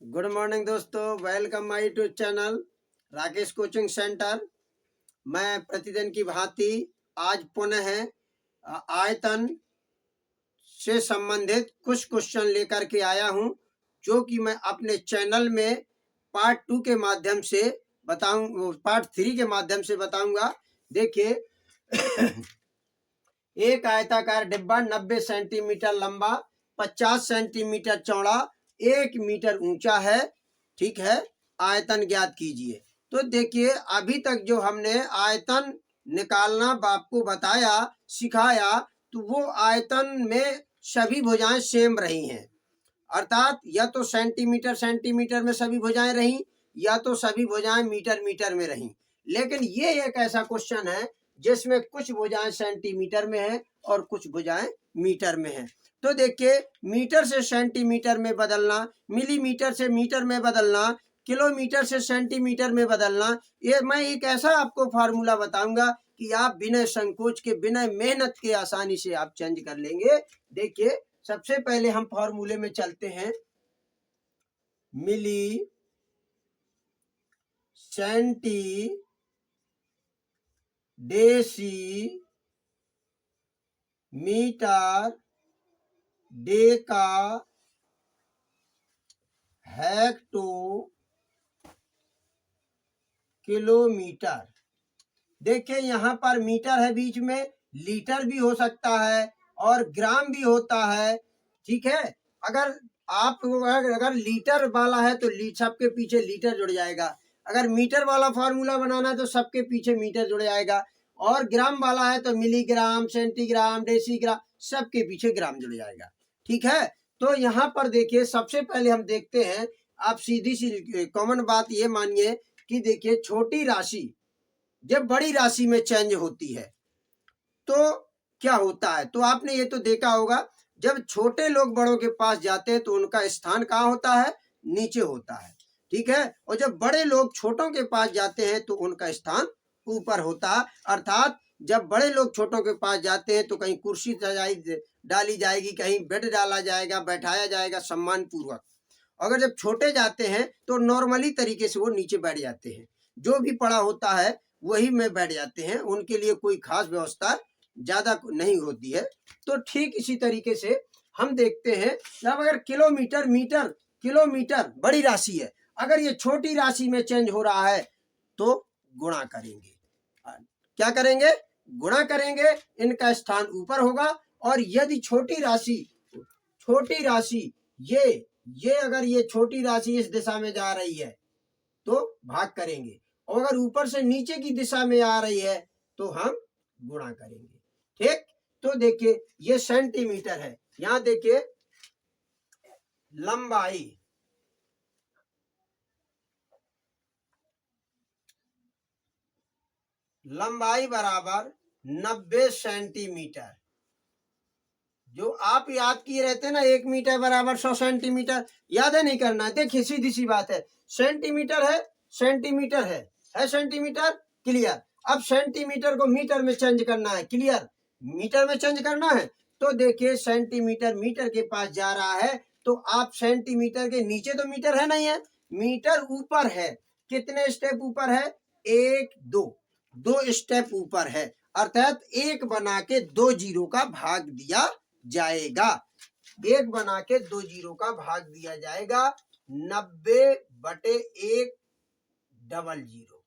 Good morning दोस्तों, welcome my YouTube channel Rakesh coaching centre. मैं प्रतिदिन की भांति आज पुनः आयतन से संबंधित कुछ क्वेश्चन लेकर के आया हूं, जो कि मैं अपने चैनल में पार्ट 2 के माध्यम से पार्ट 3 के माध्यम से बताऊंगा। देखिए एक आयताकार डिब्बा 90 सेंटीमीटर लंबा, 50 सेंटीमीटर चौड़ा, 1 मीटर ऊंचा है। ठीक है, आयतन ज्ञात कीजिए। तो देखिए अभी तक जो हमने आयतन निकालना आपको बताया सिखाया, तो वो आयतन में सभी भुजाएं सेम रही हैं, अर्थात या तो सेंटीमीटर सेंटीमीटर में सभी भुजाएं रहीं, या तो सभी भुजाएं मीटर मीटर में रहीं। लेकिन ये एक ऐसा क्वेश्चन है जिसमें कुछ भुजाएं सेंटीमीटर में है और कुछ भुजाएं मीटर में है। तो देखिए मीटर से सेंटीमीटर में बदलना, मिलीमीटर से मीटर में बदलना, किलोमीटर से सेंटीमीटर में बदलना, ये मैं एक ऐसा आपको फार्मूला बताऊंगा कि आप बिना संकोच के, बिना मेहनत के आसानी से आप चेंज कर लेंगे। देखिए सबसे पहले हम फॉर्मूले में चलते हैं। Milli centi deci metre deca hecto kilometre. देखिए यहाँ पर मीटर है बीच में, लीटर भी हो सकता है और ग्राम भी होता है। ठीक है, अगर आप अगर लीटर वाला है तो सबके पीछे लीटर जुड़ जाएगा, अगर मीटर वाला फार्मूला बनाना है तो सबके पीछे मीटर जुड़ जाएगा, और ग्राम वाला है तो मिलीग्राम, सेंटीग्राम, डेसीग्राम, सबके पीछे ग्राम जुड़ जाएगा। ठीक है, तो यहाँ पर देखिए सबसे पहले हम देखते हैं। आप सीधी सी कॉमन बात ये मानिए कि देखिए छोटी राशि जब बड़ी राशि में चेंज होती है तो क्या होता है, तो आपने ये तो देखा होगा, जब छोटे लोग बड़ों के पास जाते हैं तो उनका स्थान कहाँ होता है, नीचे होता है। ठीक है, और जब बड़े लोग छोटों के पास जाते हैं तो उनका स्थान ऊपर होता है। अर्थात जब बड़े लोग छोटों के पास जाते हैं तो कहीं कुर्सी डाली जाएगी, कहीं बेड डाला जाएगा, बैठाया जाएगा सम्मान पूर्वक। अगर जब छोटे जाते हैं तो नॉर्मली तरीके से वो नीचे बैठ जाते हैं, जो भी पड़ा होता है वही में बैठ जाते हैं, उनके लिए कोई खास व्यवस्था ज्यादा नहीं होती है। तो ठीक इसी तरीके से हम देखते हैं, जब अगर किलोमीटर, मीटर, किलोमीटर बड़ी राशि है, अगर ये छोटी राशि में चेंज हो रहा है तो गुणा करेंगे। क्या करेंगे, गुणा करेंगे, इनका स्थान ऊपर होगा। और यदि छोटी राशि ये अगर ये छोटी राशि इस दिशा में जा रही है तो भाग करेंगे, और अगर ऊपर से नीचे की दिशा में आ रही है तो हम गुणा करेंगे। ठीक, तो देखिए ये सेंटीमीटर है, यहां देखिए लंबाई बराबर 90 सेंटीमीटर। जो आप याद किए रहते हैं ना, 1 मीटर बराबर 100 सेंटीमीटर, याद है नहीं करना है। देखिए सीधी सी बात है, सेंटीमीटर है, सेंटीमीटर है सेंटीमीटर, क्लियर। अब सेंटीमीटर को मीटर में चेंज करना है, क्लियर, मीटर में चेंज करना है। तो देखिए सेंटीमीटर मीटर के पास जा रहा है, तो आप सेंटीमीटर के नीचे तो मीटर है नहीं है, मीटर ऊपर है। कितने स्टेप ऊपर है, 1 2 स्टेप ऊपर है। अर्थात 1 बना के 2 जीरो का भाग दिया जाएगा, 1 बना के 2 जीरो का भाग दिया जाएगा। 90/1 डबल जीरो,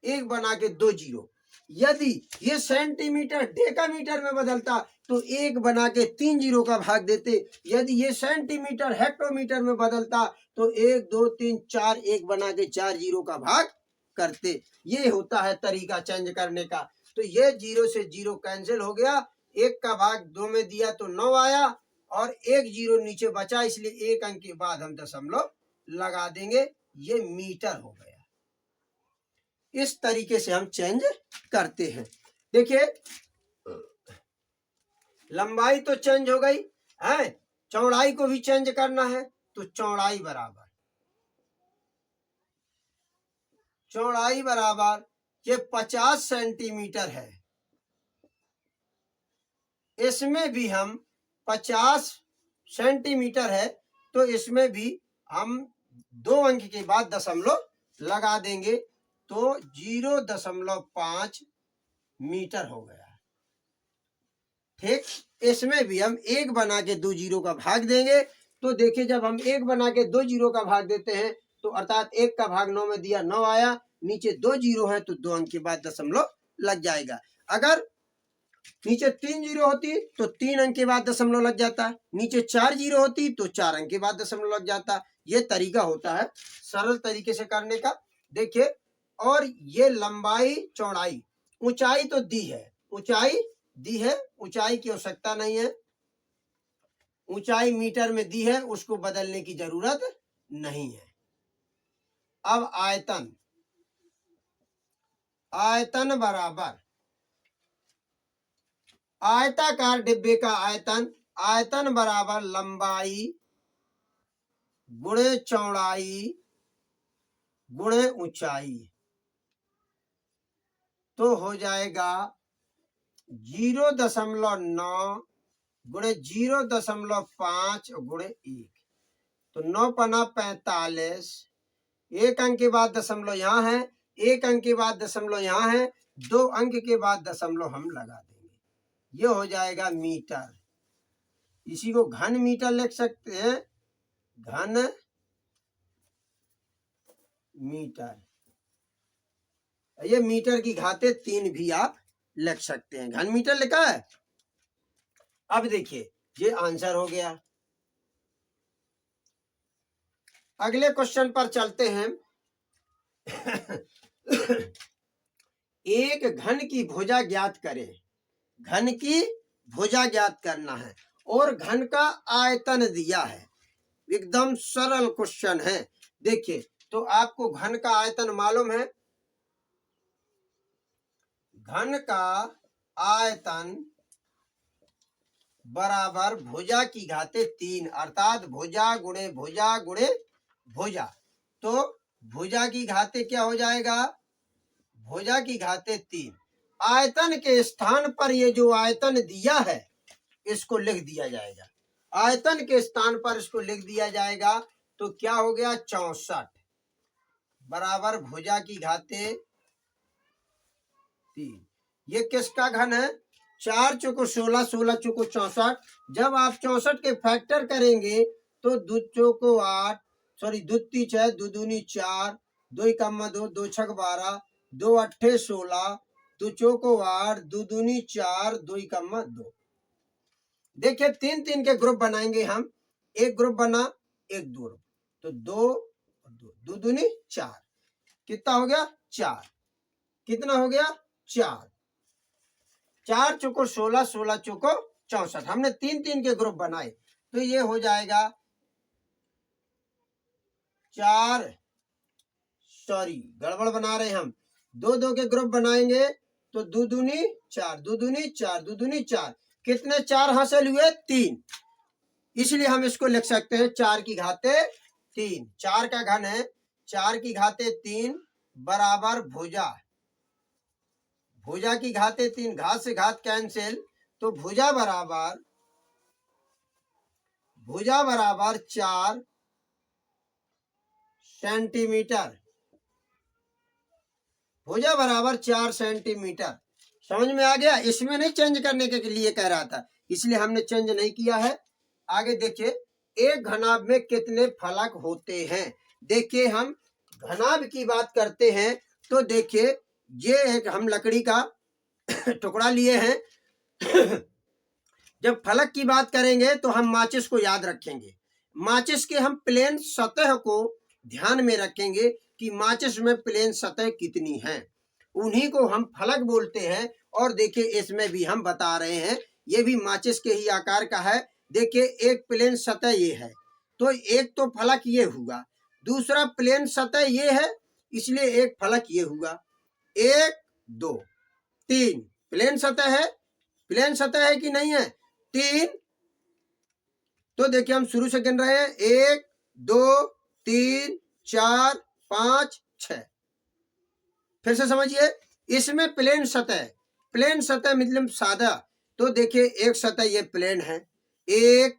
1 बना के 2 जीरो। यदि ये सेंटीमीटर डेकामीटर में बदलता तो 1 बना के 3 जीरो का भाग देते। यदि ये सेंटीमीटर हेक्टोमीटर में बदलता तो 1 2 3 4, 1 बना के 4 जीरो का भाग करते। ये होता है तरीका चेंज करने का। तो ये जीरो से जीरो कैंसिल हो गया, 1 का भाग 2 में दिया तो 9 आया, और 1 जीरो नीचे बचा, इसलिए 1 अंक के बाद हम दशमलव लगा देंगे। ये मीटर हो गया। इस तरीके से हम चेंज करते हैं। देखिए लंबाई तो चेंज हो गई है, चौड़ाई को भी चेंज करना है। तो चौड़ाई बराबर ये 50 सेंटीमीटर है, इसमें भी हम 50 सेंटीमीटर है तो इसमें भी हम 2 अंक के बाद दशमलव लगा देंगे तो 0.5 मीटर हो गया। ठीक, इसमें भी हम 1 बना के 2 जीरो का भाग देंगे तो देखिए जब हम 1 बना के 2 जीरो का भाग देते हैं तो अर्थात 1 का भाग 9 में दिया 9 आया, नीचे 2 जीरो है तो 2 अंक के बाद दशमलव लग जाएगा। अगर नीचे 3 जीरो होती तो 3 अंक के बाद दशमलव लग जाता, नीचे 4 जीरो होती तो 4 अंक के बाद दशमलव लग जाता। ये तरीका होता है सरल तरीके से करने का। देखिए, और ये लंबाई चौड़ाई ऊंचाई तो दी है, ऊंचाई दी है, ऊंचाई की आवश्यकता नहीं है, ऊंचाई मीटर में दी है, उसको बदलने की जरूरत नहीं है। अब आयतन, आयतन बराबर आयताकार डिब्बे का आयतन, आयतन बराबर लंबाई गुणे चौड़ाई गुणे ऊंचाई, तो हो जाएगा 0.9 गुणे 0.5 गुणे 1, तो 9 पना 45, 1 अंक के बाद दशमलव यहाँ है, 1 अंक के बाद दशमलव यहाँ है, 2 अंक के बाद दशमलव हम लगा देंगे, ये हो जाएगा मीटर। इसी को घन मीटर लिख सकते हैं, घन मीटर। ये मीटर की घाते 3 भी आप लिख सकते हैं, घन मीटर लिखा है। अब देखिए ये आंसर हो गया। अगले क्वेश्चन पर चलते हैं। एक घन की भुजा ज्ञात करें, घन की भुजा ज्ञात करना है और घन का आयतन दिया है, एकदम सरल क्वेश्चन है। देखिए, तो आपको घन का आयतन मालूम है, घन का आयतन बराबर भुजा की घाते 3, अर्थात भुजा गुणे भुजा गुणे भुजा, तो भुजा की घाते क्या हो जाएगा, भुजा की घाते 3। आयतन के स्थान पर ये जो आयतन दिया है इसको लिख दिया जाएगा, आयतन के स्थान पर इसको लिख दिया जाएगा, तो क्या हो गया 64 बराबर भुजा की घाते 3। ये किसका घन है, 4 चौको 16, 16 चौको 64। जब आप 64 के फैक्टर करेंगे तो 2 चौको 8, सॉरी 2 तीन 6, 2 दूनी 4, 2 कम्मा 2, 2 छक 12, 2 अट्ठे 16, 2 चौको 8, 2 दूनी 4, 2 कम्मा 2। देखिए 3 3 के ग्रुप बनाएंगे हम, एक ग्रुप बना, एक दो, तो 2 2 दूनी 4, कितना हो गया 4, कितना हो गया 4, 4 चौको 16, 16 चौको 64। हमने 3 3 के ग्रुप बनाए तो ये हो जाएगा 4, सॉरी गड़बड़ बना रहे हम, 2 2 के ग्रुप बनाएंगे तो 2 दूनी 4, 2 दूनी 4, 2 दूनी 4, कितने 4 हासिल हुए 3, इसलिए हम इसको लिख सकते हैं 4 की घाते 3। 4 का घन है, 4 की घाते 3 बराबर भुजा, भुजा की घाते 3, घात से घात कैंसिल, तो भुजा बराबर 4 सेंटीमीटर, भुजा बराबर 4 सेंटीमीटर। समझ में आ गया, इसमें नहीं चेंज करने के लिए कह रहा था, इसलिए हमने चेंज नहीं किया है। आगे देखिए, एक घनाभ में कितने फलक होते हैं। देखिए हम घनाभ की बात करते हैं तो देखिए ये एक हम लकड़ी का टुकड़ा लिए हैं। जब फलक की बात करेंगे तो हम माचिस को याद रखेंगे, माचिस के हम प्लेन सतह को ध्यान में रखेंगे कि माचिस में प्लेन सतह कितनी है, उन्हीं को हम फलक बोलते हैं। और देखिए इसमें भी हम बता रहे हैं, ये भी माचिस के ही आकार का है। देखिए एक प्लेन सतह ये है, तो एक तो फलक ये हुआ, दूसरा प्लेन सतह ये है, इसलिए एक फलक ये हुआ। 1 2 3 प्लेन सतह है, प्लेन सतह है कि नहीं है 3, तो देखिए हम शुरू से गिन रहे हैं 1 2 3 4 5 6। फिर से समझिए, इसमें प्लेन सतह, प्लेन सतह मतलब सादा, तो देखिए एक सतह ये प्लेन है, 1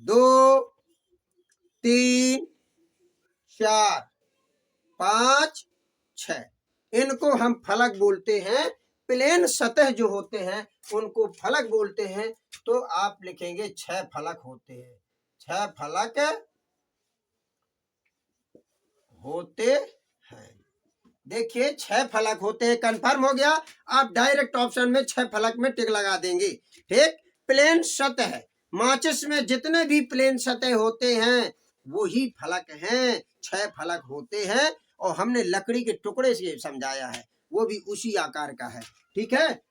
2 3 4 5 6, इनको हम फलक बोलते हैं। प्लेन सतह जो होते हैं उनको फलक बोलते हैं। तो आप लिखेंगे 6 फलक होते हैं, 6 फलक होते हैं। देखिए 6 फलक होते हैं, कंफर्म हो गया। आप डायरेक्ट ऑप्शन में 6 फलक में टिक लगा देंगे। ठीक, प्लेन सतह, माचिस में जितने भी प्लेन सतह होते हैं वही फलक हैं, 6 फलक होते हैं। और हमने लकड़ी के टुकड़े से समझाया है, वो भी उसी आकार का है। ठीक है।